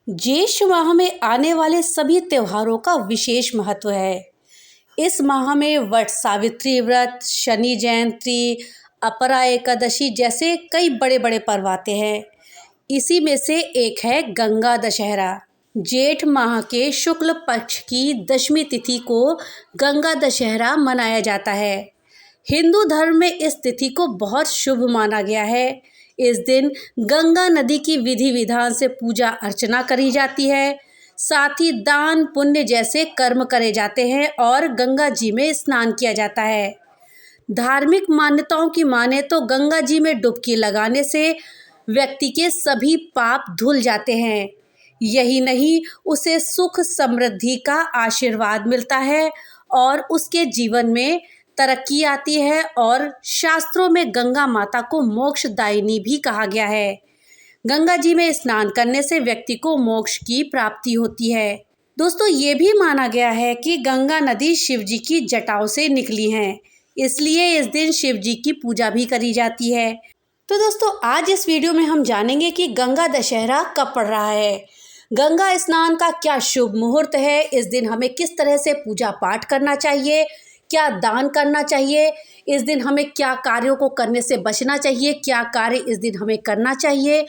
ज्येष्ठ माह में आने वाले सभी त्योहारों का विशेष महत्व है। इस माह में वट सावित्री व्रत, शनि जयंती, अपरा एकादशी जैसे कई बड़े बड़े पर्व आते हैं। इसी में से एक है गंगा दशहरा। जेठ माह के शुक्ल पक्ष की दशमी तिथि को गंगा दशहरा मनाया जाता है। हिंदू धर्म में इस तिथि को बहुत शुभ माना गया है। इस दिन गंगा नदी की विधि विधान से पूजा अर्चना करी जाती है। साथ ही दान पुण्य जैसे कर्म करे जाते हैं और गंगा जी में स्नान किया जाता है। धार्मिक मान्यताओं की माने तो गंगा जी में डुबकी लगाने से व्यक्ति के सभी पाप धुल जाते हैं। यही नहीं, उसे सुख समृद्धि का आशीर्वाद मिलता है और उसके जीवन में तरक्की आती है। और शास्त्रों में गंगा माता को मोक्षदायिनी भी कहा गया है। गंगा जी में स्नान करने से व्यक्ति को मोक्ष की प्राप्ति होती है। दोस्तों, ये भी माना गया है कि गंगा नदी शिव जी की जटाओं से निकली हैं, इसलिए इस दिन शिव जी की पूजा भी करी जाती है। तो दोस्तों, आज इस वीडियो में हम जानेंगे कि गंगा दशहरा कब पड़ रहा है, गंगा स्नान का क्या शुभ मुहूर्त है, इस दिन हमें किस तरह से पूजा पाठ करना चाहिए, क्या दान करना चाहिए, इस दिन हमें क्या कार्यों को करने से बचना चाहिए, क्या कार्य इस दिन हमें करना चाहिए,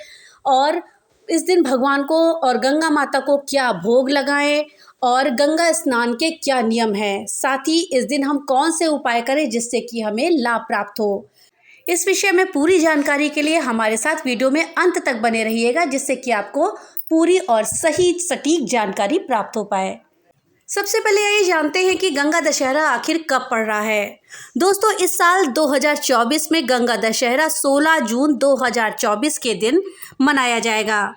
और इस दिन भगवान को और गंगा माता को क्या भोग लगाएं, और गंगा स्नान के क्या नियम हैं। साथ ही इस दिन हम कौन से उपाय करें जिससे कि हमें लाभ प्राप्त हो। इस विषय में पूरी जानकारी के लिए हमारे साथ वीडियो में अंत तक बने रहिएगा, जिससे कि आपको पूरी और सही सटीक जानकारी प्राप्त हो पाए। सबसे पहले ये जानते हैं कि गंगा दशहरा आखिर कब पड़ रहा है। दोस्तों, इस साल 2024 में गंगा दशहरा 16 जून 2024 के दिन मनाया जाएगा।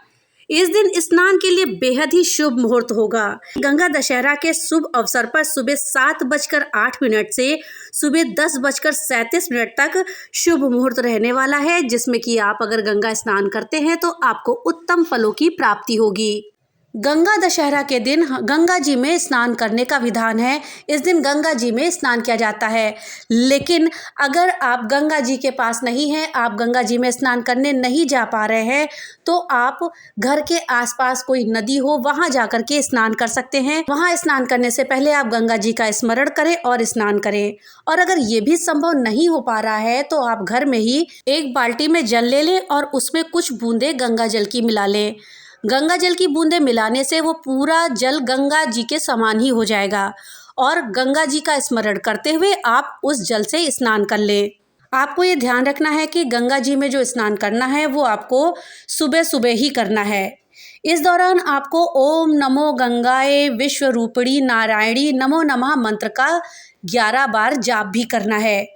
इस दिन स्नान के लिए बेहद ही शुभ मुहूर्त होगा। गंगा दशहरा के शुभ अवसर पर सुबह 7:08 से सुबह 10:37 तक शुभ मुहूर्त रहने वाला है, जिसमें कि आप अगर गंगा स्नान करते हैं तो आपको उत्तम फलों की प्राप्ति होगी। गंगा दशहरा के दिन गंगा जी में स्नान करने का विधान है। इस दिन गंगा जी में स्नान किया जाता है, लेकिन अगर आप गंगा जी के पास नहीं हैं, आप गंगा जी में स्नान करने नहीं जा पा रहे हैं, तो आप घर के आसपास कोई नदी हो वहां जाकर के स्नान कर सकते हैं। वहां स्नान करने से पहले आप गंगा जी का स्मरण करें और स्नान करें। और अगर ये भी संभव नहीं हो पा रहा है तो आप घर में ही एक बाल्टी में जल ले लें और उसमें कुछ बूंदे गंगा जल की मिला लें। गंगा जल की बूंदें मिलाने से वो पूरा जल गंगा जी के समान ही हो जाएगा और गंगा जी का स्मरण करते हुए आप उस जल से स्नान कर लें। आपको ये ध्यान रखना है कि गंगा जी में जो स्नान करना है वो आपको सुबह सुबह ही करना है। इस दौरान आपको ओम नमो गंगाए विश्वरूपिणी नारायणी नमो नमः मंत्र का 11 बार जाप भी करना है।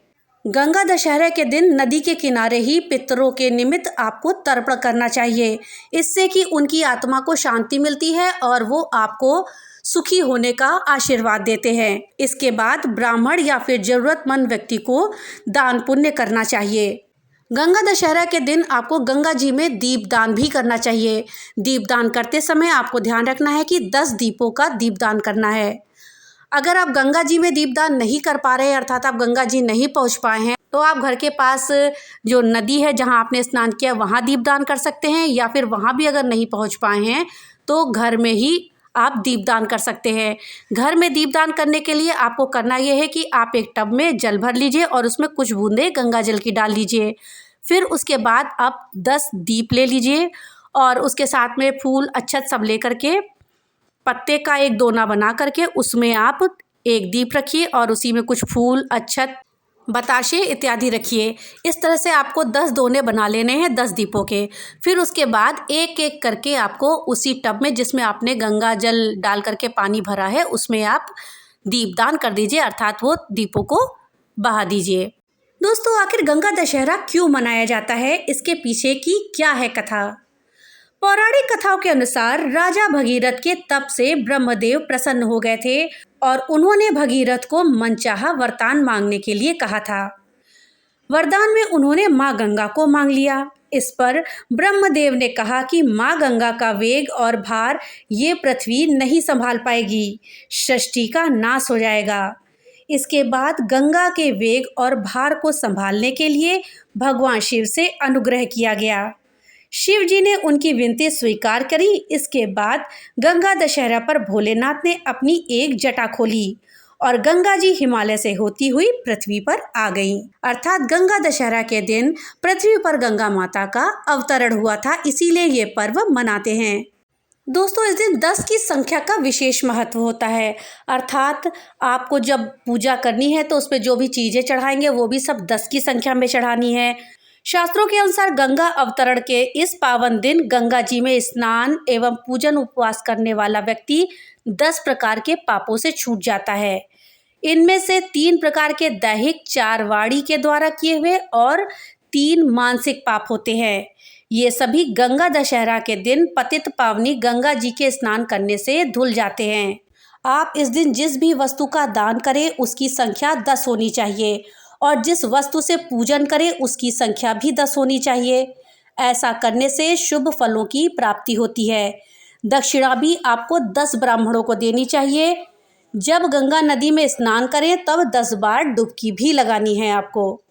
गंगा दशहरा के दिन नदी के किनारे ही पितरों के निमित्त आपको तर्पण करना चाहिए। इससे कि उनकी आत्मा को शांति मिलती है और वो आपको सुखी होने का आशीर्वाद देते हैं। इसके बाद ब्राह्मण या फिर जरूरतमंद व्यक्ति को दान पुण्य करना चाहिए। गंगा दशहरा के दिन आपको गंगा जी में दीपदान भी करना चाहिए। दीपदान करते समय आपको ध्यान रखना है कि 10 दीपों का दीपदान करना है। अगर आप गंगा जी में दीपदान नहीं कर पा रहे हैं, अर्थात आप गंगा जी नहीं पहुंच पाए हैं, तो आप घर के पास जो नदी है जहां आपने स्नान किया वहां दीपदान कर सकते हैं, या फिर वहां भी अगर नहीं पहुंच पाए हैं तो घर में ही आप दीपदान कर सकते हैं। घर में दीपदान करने के लिए आपको करना यह है कि आप एक टब में जल भर लीजिए और उसमें कुछ बूंदे गंगा जल की डाल लीजिए। फिर उसके बाद आप 10 दीप ले लीजिए और उसके साथ में फूल अक्षत सब लेकर के पत्ते का एक दोना बना करके उसमें आप एक दीप रखिए और उसी में कुछ फूल अक्षत बताशे इत्यादि रखिए। इस तरह से आपको 10 दोने बना लेने हैं 10 दीपों के। फिर उसके बाद एक एक करके आपको उसी टब में जिसमें आपने गंगा जल डाल करके पानी भरा है उसमें आप दीपदान कर दीजिए, अर्थात वो दीपों को बहा दीजिए। दोस्तों, आखिर गंगा दशहरा क्यों मनाया जाता है, इसके पीछे की क्या है कथा। पौराणिक कथाओं के अनुसार राजा भगीरथ के तप से ब्रह्मदेव प्रसन्न हो गए थे और उन्होंने भगीरथ को मनचाहा वरदान मांगने के लिए कहा था। वरदान में उन्होंने माँ गंगा को मांग लिया। इस पर ब्रह्मदेव ने कहा कि माँ गंगा का वेग और भार ये पृथ्वी नहीं संभाल पाएगी, सृष्टि का नाश हो जाएगा। इसके बाद गंगा के वेग और भार को संभालने के लिए भगवान शिव से अनुग्रह किया गया। शिव जी ने उनकी विनती स्वीकार करी। इसके बाद गंगा दशहरा पर भोलेनाथ ने अपनी एक जटा खोली और गंगा जी हिमालय से होती हुई पृथ्वी पर आ गईं। अर्थात गंगा दशहरा के दिन पृथ्वी पर गंगा माता का अवतरण हुआ था, इसीलिए ये पर्व मनाते हैं। दोस्तों, इस दिन 10 की संख्या का विशेष महत्व होता है। अर्थात आपको जब पूजा करनी है तो उसमें जो भी चीज़ें चढ़ाएंगे वो भी सब 10 की संख्या में चढ़ानी है। शास्त्रों के अनुसार गंगा अवतरण के इस पावन दिन गंगा जी में स्नान एवं पूजन उपवास करने वाला व्यक्ति 10 प्रकार के पापों से छूट जाता है। इनमें से 3 प्रकार के दैहिक, 4 वाणी के द्वारा किए हुए और 3 मानसिक पाप होते हैं। ये सभी गंगा दशहरा के दिन पतित पावनी गंगा जी के स्नान करने से धुल जाते हैं। आप इस दिन जिस भी वस्तु का दान करें उसकी संख्या 10 होनी चाहिए और जिस वस्तु से पूजन करें उसकी संख्या भी 10 होनी चाहिए। ऐसा करने से शुभ फलों की प्राप्ति होती है। दक्षिणा भी आपको 10 ब्राह्मणों को देनी चाहिए। जब गंगा नदी में स्नान करें तब 10 बार डुबकी भी लगानी है आपको,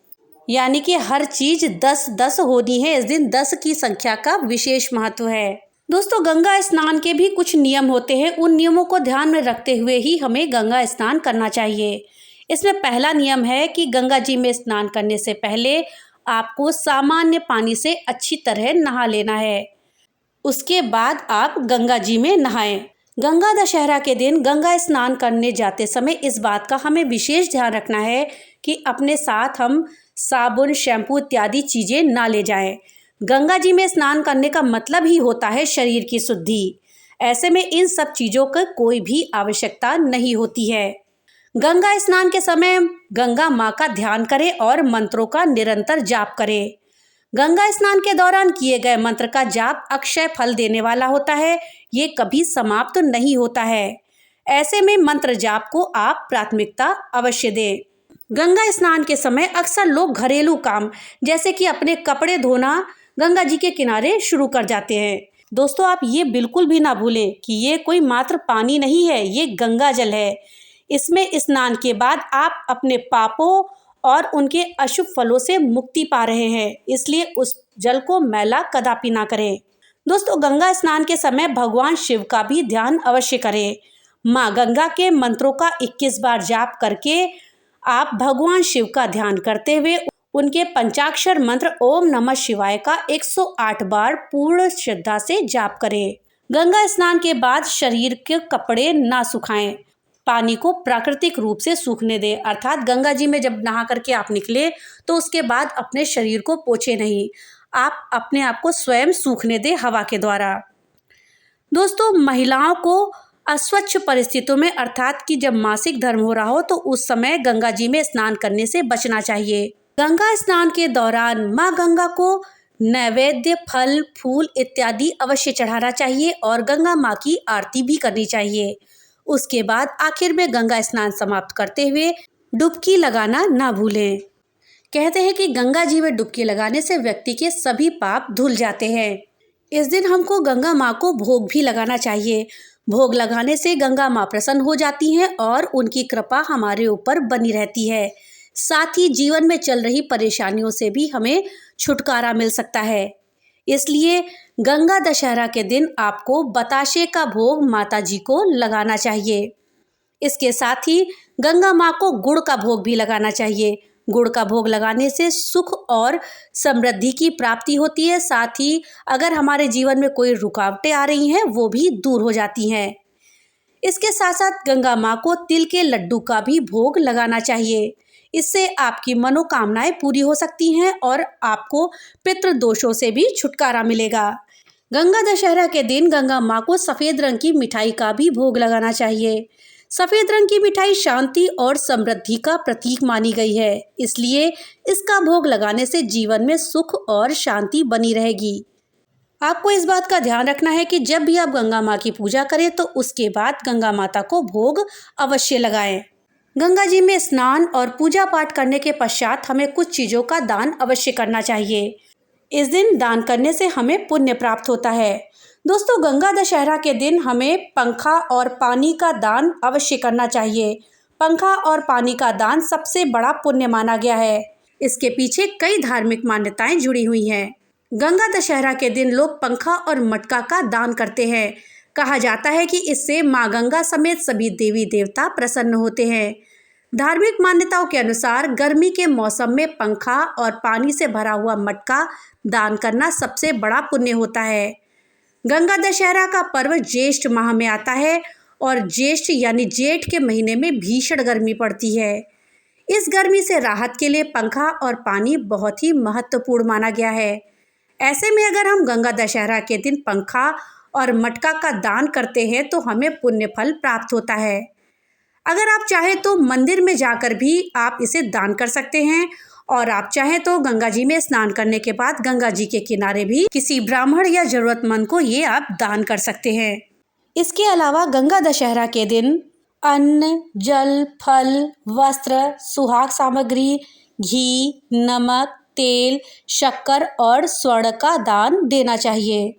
यानी कि हर चीज 10-10 होनी है। इस दिन 10 की संख्या का विशेष महत्व है। दोस्तों, गंगा स्नान के भी कुछ नियम होते हैं। उन नियमों को ध्यान में रखते हुए ही हमें गंगा स्नान करना चाहिए। इसमें पहला नियम है कि गंगा जी में स्नान करने से पहले आपको सामान्य पानी से अच्छी तरह नहा लेना है। उसके बाद आप गंगा जी में नहाएं। गंगा दशहरा के दिन गंगा स्नान करने जाते समय इस बात का हमें विशेष ध्यान रखना है कि अपने साथ हम साबुन, शैम्पू इत्यादि चीज़ें ना ले जाएं। गंगा जी में स्नान करने का मतलब ही होता है शरीर की शुद्धि। ऐसे में इन सब चीज़ों की कोई भी आवश्यकता नहीं होती है। गंगा स्नान के समय गंगा माँ का ध्यान करें और मंत्रों का निरंतर जाप करें। गंगा स्नान के दौरान किए गए मंत्र का जाप अक्षय फल देने वाला होता है। ये कभी समाप्त नहीं होता है। ऐसे में मंत्र जाप को आप प्राथमिकता अवश्य दें। गंगा स्नान के समय अक्सर लोग घरेलू काम जैसे कि अपने कपड़े धोना गंगा जी के किनारे शुरू कर जाते हैं। दोस्तों, आप ये बिल्कुल भी ना भूलें कि ये कोई मात्र पानी नहीं है, ये गंगा जल है। इसमें स्नान के बाद आप अपने पापों और उनके अशुभ फलों से मुक्ति पा रहे हैं, इसलिए उस जल को मैला कदापि ना करें। दोस्तों, गंगा स्नान के समय भगवान शिव का भी ध्यान अवश्य करें। माँ गंगा के मंत्रों का 21 बार जाप करके आप भगवान शिव का ध्यान करते हुए उनके पंचाक्षर मंत्र ओम नमः शिवाय का 108 बार पूर्ण श्रद्धा से जाप करें। गंगा स्नान के बाद शरीर के कपड़े ना सुखाएं, पानी को प्राकृतिक रूप से सूखने दें। अर्थात गंगा जी में जब नहा करके आप निकले तो उसके बाद अपने शरीर को पोंछे नहीं, आप अपने आप को स्वयं सूखने दें हवा के द्वारा। दोस्तों, महिलाओं को अस्वच्छ परिस्थितियों में अर्थात कि जब मासिक धर्म हो रहा हो तो उस समय गंगा जी में स्नान करने से बचना चाहिए। गंगा स्नान के दौरान माँ गंगा को नैवेद्य, फल, फूल इत्यादि अवश्य चढ़ाना चाहिए और गंगा माँ की आरती भी करनी चाहिए। उसके बाद आखिर में गंगा स्नान समाप्त करते हुए डुबकी लगाना ना भूलें। कहते हैं कि गंगा जी में डुबकी लगाने से व्यक्ति के सभी पाप धुल जाते हैं। इस दिन हमको गंगा माँ को भोग भी लगाना चाहिए। भोग लगाने से गंगा माँ प्रसन्न हो जाती हैं और उनकी कृपा हमारे ऊपर बनी रहती है। साथ ही जीवन में चल रही परेशानियों से भी हमें छुटकारा मिल सकता है। इसलिए गंगा दशहरा के दिन आपको बताशे का भोग माता जी को लगाना चाहिए। इसके साथ ही गंगा माँ को गुड़ का भोग भी लगाना चाहिए। गुड़ का भोग लगाने से सुख और समृद्धि की प्राप्ति होती है। साथ ही अगर हमारे जीवन में कोई रुकावटें आ रही हैं वो भी दूर हो जाती हैं। इसके साथ साथ गंगा माँ को तिल के लड्डू का भी भोग लगाना चाहिए। इससे आपकी मनोकामनाएं पूरी हो सकती हैं और आपको पितृदोषों से भी छुटकारा मिलेगा। गंगा दशहरा के दिन गंगा माँ को सफ़ेद रंग की मिठाई का भी भोग लगाना चाहिए। सफ़ेद रंग की मिठाई शांति और समृद्धि का प्रतीक मानी गई है, इसलिए इसका भोग लगाने से जीवन में सुख और शांति बनी रहेगी। आपको इस बात का ध्यान रखना है कि जब भी आप गंगा माँ की पूजा करें तो उसके बाद गंगा माता को भोग अवश्य लगाएं। गंगा जी में स्नान और पूजा पाठ करने के पश्चात हमें कुछ चीज़ों का दान अवश्य करना चाहिए। इस दिन दान करने से हमें पुण्य प्राप्त होता है। दोस्तों, गंगा दशहरा के दिन हमें पंखा और पानी का दान अवश्य करना चाहिए। पंखा और पानी का दान सबसे बड़ा पुण्य माना गया है। इसके पीछे कई धार्मिक मान्यताएं जुड़ी हुई हैं। गंगा दशहरा के दिन लोग पंखा और मटका का दान करते हैं। कहा जाता है कि इससे माँ गंगा समेत सभी देवी देवता प्रसन्न होते हैं। धार्मिक मान्यताओं के अनुसार गर्मी के मौसम में पंखा और पानी से भरा हुआ मटका दान करना सबसे बड़ा पुण्य होता है। गंगा दशहरा का पर्व ज्येष्ठ माह में आता है और ज्येष्ठ यानी जेठ के महीने में भीषण गर्मी पड़ती है। इस गर्मी से राहत के लिए पंखा और पानी बहुत ही महत्वपूर्ण माना गया है। ऐसे में अगर हम गंगा दशहरा के दिन पंखा और मटका का दान करते हैं तो हमें पुण्य फल प्राप्त होता है। अगर आप चाहें तो मंदिर में जाकर भी आप इसे दान कर सकते हैं और आप चाहें तो गंगा जी में स्नान करने के बाद गंगा जी के किनारे भी किसी ब्राह्मण या जरूरतमंद को ये आप दान कर सकते हैं। इसके अलावा गंगा दशहरा के दिन अन्न, जल, फल, वस्त्र, सुहाग सामग्री, घी, नमक, तेल, शक्कर और स्वर्ण का दान देना चाहिए।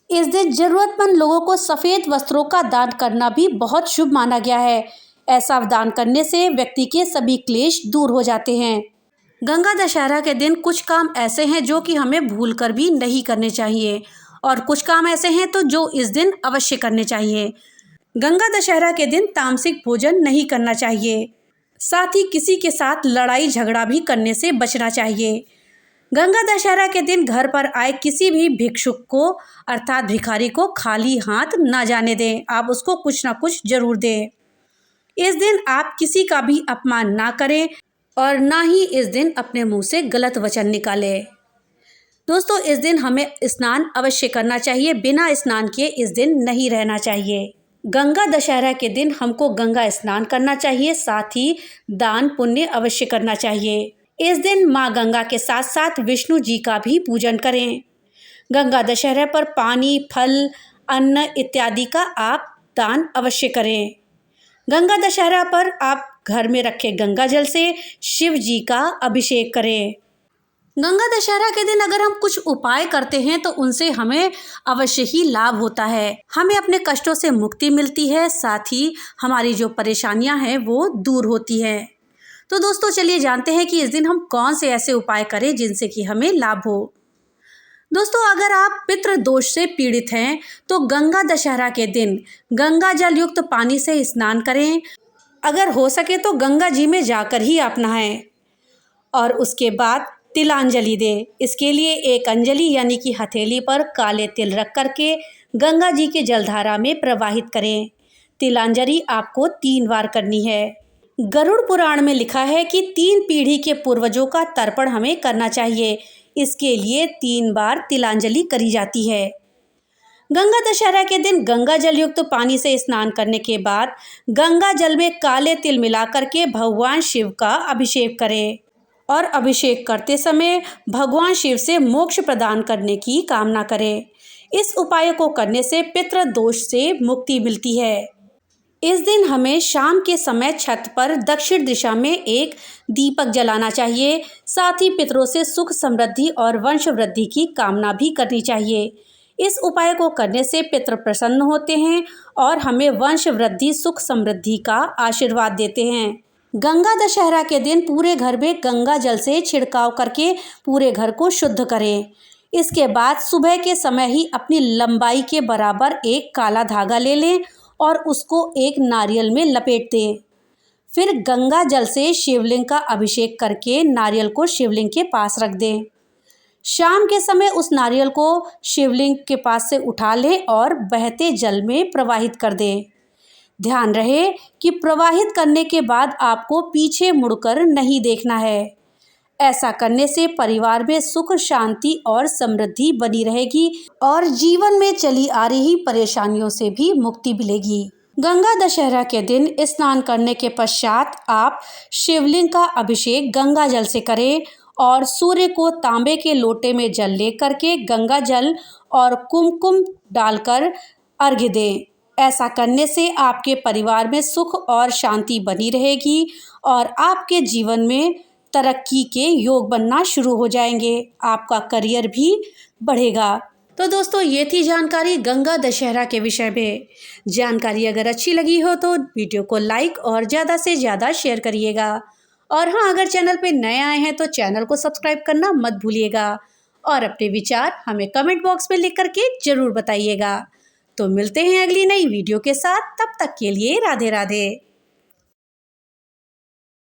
इस दिन जरूरतमंद लोगों को सफ़ेद वस्त्रों का दान करना भी बहुत शुभ माना गया है। ऐसा दान करने से व्यक्ति के सभी क्लेश दूर हो जाते हैं। गंगा दशहरा के दिन कुछ काम ऐसे हैं जो कि हमें भूलकर भी नहीं करने चाहिए और कुछ काम ऐसे हैं तो जो इस दिन अवश्य करने चाहिए। गंगा दशहरा के दिन तामसिक भोजन नहीं करना चाहिए। साथ ही किसी के साथ लड़ाई झगड़ा भी करने से बचना चाहिए। गंगा दशहरा के दिन घर पर आए किसी भी भिक्षुक को अर्थात भिखारी को खाली हाथ ना जाने दें। आप उसको कुछ ना कुछ जरूर दें। इस दिन आप किसी का भी अपमान ना करें और ना ही इस दिन अपने मुंह से गलत वचन निकालें। दोस्तों, इस दिन हमें स्नान अवश्य करना चाहिए। बिना स्नान किए इस दिन नहीं रहना चाहिए। गंगा दशहरा के दिन हमको गंगा स्नान करना चाहिए, साथ ही दान पुण्य अवश्य करना चाहिए। इस दिन माँ गंगा के साथ साथ विष्णु जी का भी पूजन करें। गंगा दशहरा पर पानी, फल, अन्न इत्यादि का आप दान अवश्य करें। गंगा दशहरा पर आप घर में रखे गंगा जल से शिव जी का अभिषेक करें। गंगा दशहरा के दिन अगर हम कुछ उपाय करते हैं तो उनसे हमें अवश्य ही लाभ होता है। हमें अपने कष्टों से मुक्ति मिलती है, साथ ही हमारी जो परेशानियां हैं वो दूर होती हैं। तो दोस्तों, चलिए जानते हैं कि इस दिन हम कौन से ऐसे उपाय करें जिनसे कि हमें लाभ हो। दोस्तों, अगर आप पितृ दोष से पीड़ित हैं तो गंगा दशहरा के दिन गंगा जल युक्त पानी से स्नान करें। अगर हो सके तो गंगा जी में जाकर ही आप नहाएं और उसके बाद तिलांजलि दें। इसके लिए एक अंजलि यानी कि हथेली पर काले तिल रख करके गंगा जी के जलधारा में प्रवाहित करें। तिलांजलि आपको 3 बार करनी है। गरुड़ पुराण में लिखा है कि 3 पीढ़ी के पूर्वजों का तर्पण हमें करना चाहिए। इसके लिए 3 बार तिलांजलि करी जाती है। गंगा दशहरा के दिन गंगा जल युक्त पानी से स्नान करने के बाद गंगा जल में काले तिल मिलाकर के भगवान शिव का अभिषेक करें और अभिषेक करते समय भगवान शिव से मोक्ष प्रदान करने की कामना करें। इस उपाय को करने से पितृ दोष से मुक्ति मिलती है। इस दिन हमें शाम के समय छत पर दक्षिण दिशा में एक दीपक जलाना चाहिए। साथ ही पितरों से सुख समृद्धि और वंश वृद्धि की कामना भी करनी चाहिए। इस उपाय को करने से पितृ प्रसन्न होते हैं और हमें वंश वृद्धि सुख समृद्धि का आशीर्वाद देते हैं। गंगा दशहरा के दिन पूरे घर में गंगा जल से छिड़काव करके पूरे घर को शुद्ध करें। इसके बाद सुबह के समय ही अपनी लंबाई के बराबर एक काला धागा ले लें और उसको एक नारियल में लपेट दें। फिर गंगा जल से शिवलिंग का अभिषेक करके नारियल को शिवलिंग के पास रख दें। शाम के समय उस नारियल को शिवलिंग के पास से उठा लें और बहते जल में प्रवाहित कर दें। ध्यान रहे कि प्रवाहित करने के बाद आपको पीछे मुड़कर नहीं देखना है। ऐसा करने से परिवार में सुख, शांति और समृद्धि बनी रहेगी और जीवन में चली आ रही परेशानियों से भी मुक्ति मिलेगी। गंगा दशहरा के दिन स्नान करने के पश्चात आप शिवलिंग का अभिषेक गंगा जल से करें और सूर्य को तांबे के लोटे में जल लेकर के गंगा जल और कुमकुम डालकर अर्घ्य दें। ऐसा करने से आपके परिवार में सुख और शांति बनी रहेगी और आपके जीवन में तरक्की के योग बनना शुरू हो जाएंगे। आपका करियर भी बढ़ेगा। तो दोस्तों, ये थी जानकारी गंगा दशहरा के विषय में। जानकारी अगर अच्छी लगी हो तो वीडियो को लाइक और ज़्यादा से ज़्यादा शेयर करिएगा। और हाँ, अगर चैनल पे नए आए हैं तो चैनल को सब्सक्राइब करना मत भूलिएगा और अपने विचार हमें कमेंट बॉक्स में लिख करके ज़रूर बताइएगा। तो मिलते हैं अगली नई वीडियो के साथ, तब तक के लिए राधे राधे।